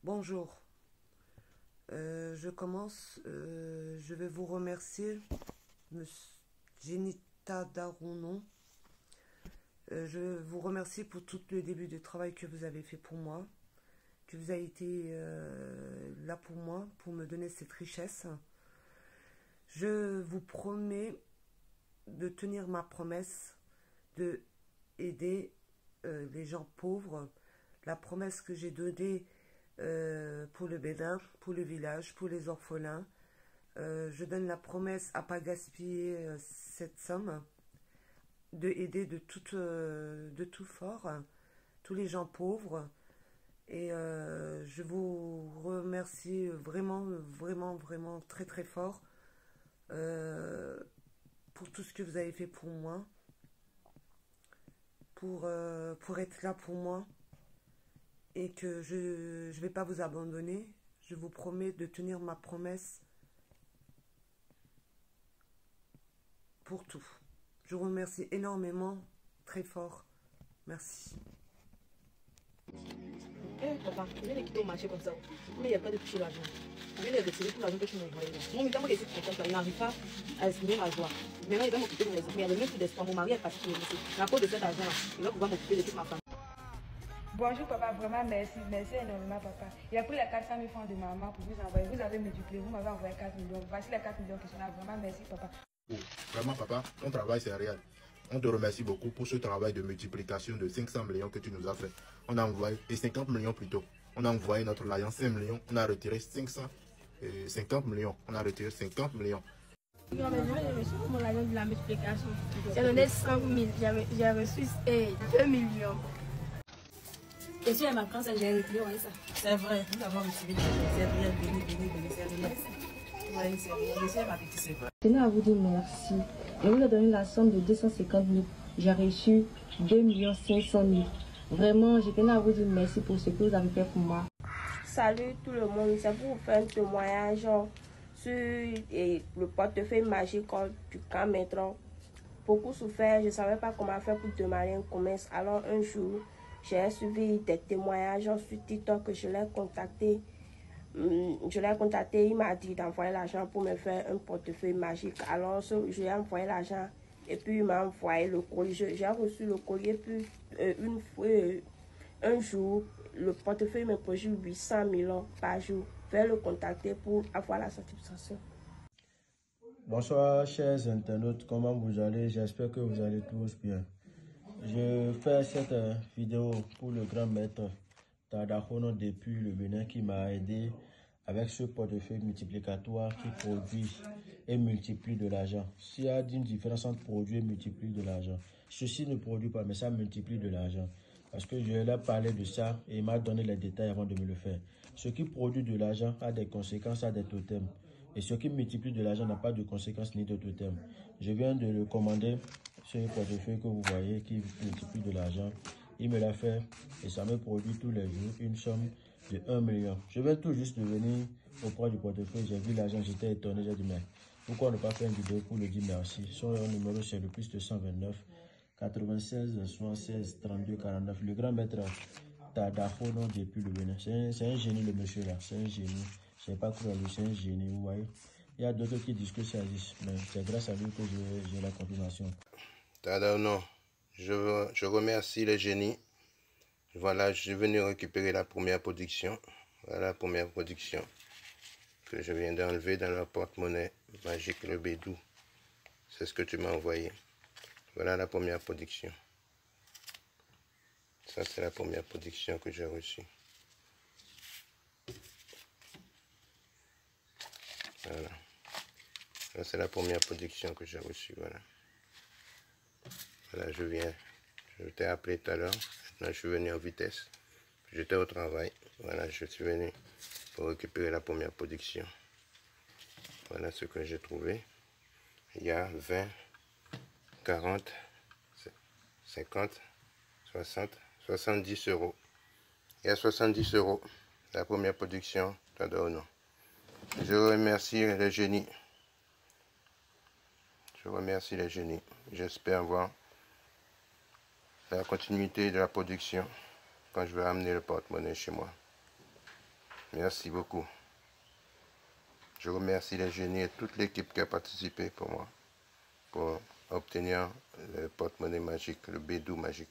Bonjour. Je commence. Je vais vous remercier, Monsieur Genita Darounon. Je vous remercie pour tout le début de travail que vous avez fait pour moi, que vous avez été là pour moi, pour me donner cette richesse. Je vous promets de tenir ma promesse de aider les gens pauvres, la promesse que j'ai donnée pour le Bénin, pour le village, pour les orphelins. Je donne la promesse à ne pas gaspiller cette somme, de aider de tout fort tous les gens pauvres. Et je vous remercie vraiment, vraiment, vraiment très très fort pour tout ce que vous avez fait pour moi, pour être là pour moi, et que je ne vais pas vous abandonner. Je vous promets de tenir ma promesse pour tout. Je vous remercie énormément, très fort. Merci. Papa, je viens de quitter au marché comme ça, mais il n'y a pas de toucher l'argent. Je viens de retirer tout l'argent que tu m'envoyais. Mon médecin est content, il n'arrive pas à exprimer ma joie. Maintenant, il va m'occuper de mes enfants. Il y avait même plus d'espoir. Mon mari est parti pour le lycée. À cause de cet argent-là, il va pouvoir m'occuper de toute ma famille. Bonjour papa, vraiment merci, merci énormément papa. Il a pris les 400 000 francs de maman pour vous envoyer. Vous avez multiplié, vous m'avez envoyé 4 millions. Voici les 4 millions qui sont là. Vraiment merci papa. Vraiment papa, ton travail c'est réel. On te remercie beaucoup pour ce travail de multiplication de 500 millions que tu nous as fait. On a envoyé, et 50 millions plutôt. On a envoyé notre alliance 5 millions, on a retiré 550 millions. On a retiré 50 millions. J'ai reçu mon argent de la multiplication. J'ai donné 100 000, j'ai reçu 2 millions. Et si ma France, j'ai retiré, ouais, ça. C'est vrai, nous avons retiré des c'est vrai, béni, c'est vrai. Oui, c'est vrai, ma petite, c'est vrai. Je tenais à vous dire merci. Je vous ai donné la somme de 250 000. J'ai reçu 2 500 000. Vraiment, je tenais à vous dire merci pour ce que vous avez fait pour moi. Salut tout le monde, c'est pour vous faire un témoignage sur le portefeuille magique du camp Maitron. Beaucoup souffert, je ne savais pas comment faire pour démarrer un commerce. Alors un jour, j'ai suivi des témoignages sur TikTok, je l'ai contacté. Il m'a dit d'envoyer l'argent pour me faire un portefeuille magique. Alors je lui ai envoyé l'argent et puis il m'a envoyé le colis. J'ai reçu le colis, puis un jour, le portefeuille me produit 800 millions par jour. Je vais le contacter pour avoir la satisfaction. Bonsoir chers internautes, comment vous allez? J'espère que vous allez tous bien. Je fais cette vidéo pour le grand maître Tadahono depuis le Bénin qui m'a aidé avec ce portefeuille multiplicatoire qui produit et multiplie de l'argent. S'il y a une différence entre produire et multiplier de l'argent, ceci ne produit pas mais ça multiplie de l'argent. Parce que je lui ai parlé de ça et il m'a donné les détails avant de me le faire. Ce qui produit de l'argent a des conséquences, a des totems. Et ce qui multiplie de l'argent n'a pas de conséquences ni de totems. Je viens de le commander, ce portefeuille que vous voyez qui multiplie de l'argent. Il me l'a fait et ça me produit tous les jours une somme de 1 million. Je viens tout juste de venir auprès du portefeuille, j'ai vu l'argent, j'étais étonné, j'ai dit mais pourquoi ne pas faire une vidéo pour le dire merci. Son numéro c'est le plus de 129 96 76 32 49. Le grand maître Tadahono depuis le Bénin. C'est un génie le monsieur là, c'est un génie. Je n'ai pas cru à lui, c'est un génie, vous voyez. Il y a d'autres qui disent que ça existe, mais c'est grâce à lui que j'ai la confirmation. Tadahono, je remercie les génies. Voilà, je suis venu récupérer la première production. Voilà la première production que je viens d'enlever dans le porte-monnaie magique, le Bédou. C'est ce que tu m'as envoyé. Voilà la première production. Ça, c'est la première production que j'ai reçue. Voilà. Ça, c'est la première production que j'ai reçue. Voilà. Voilà, je t'ai appelé tout à l'heure. Maintenant, je suis venu en vitesse. J'étais au travail. Voilà, je suis venu pour récupérer la première production. Voilà ce que j'ai trouvé. Il y a 20, 40, 50, 60, 70 euros. Il y a 70 euros. La première production, Tadahono. Je remercie les génies. Je remercie les génies. J'espère voir la continuité de la production quand je vais amener le porte-monnaie chez moi. Merci beaucoup. Je remercie les génies et toute l'équipe qui a participé pour moi, pour obtenir le porte-monnaie magique, le bédou magique.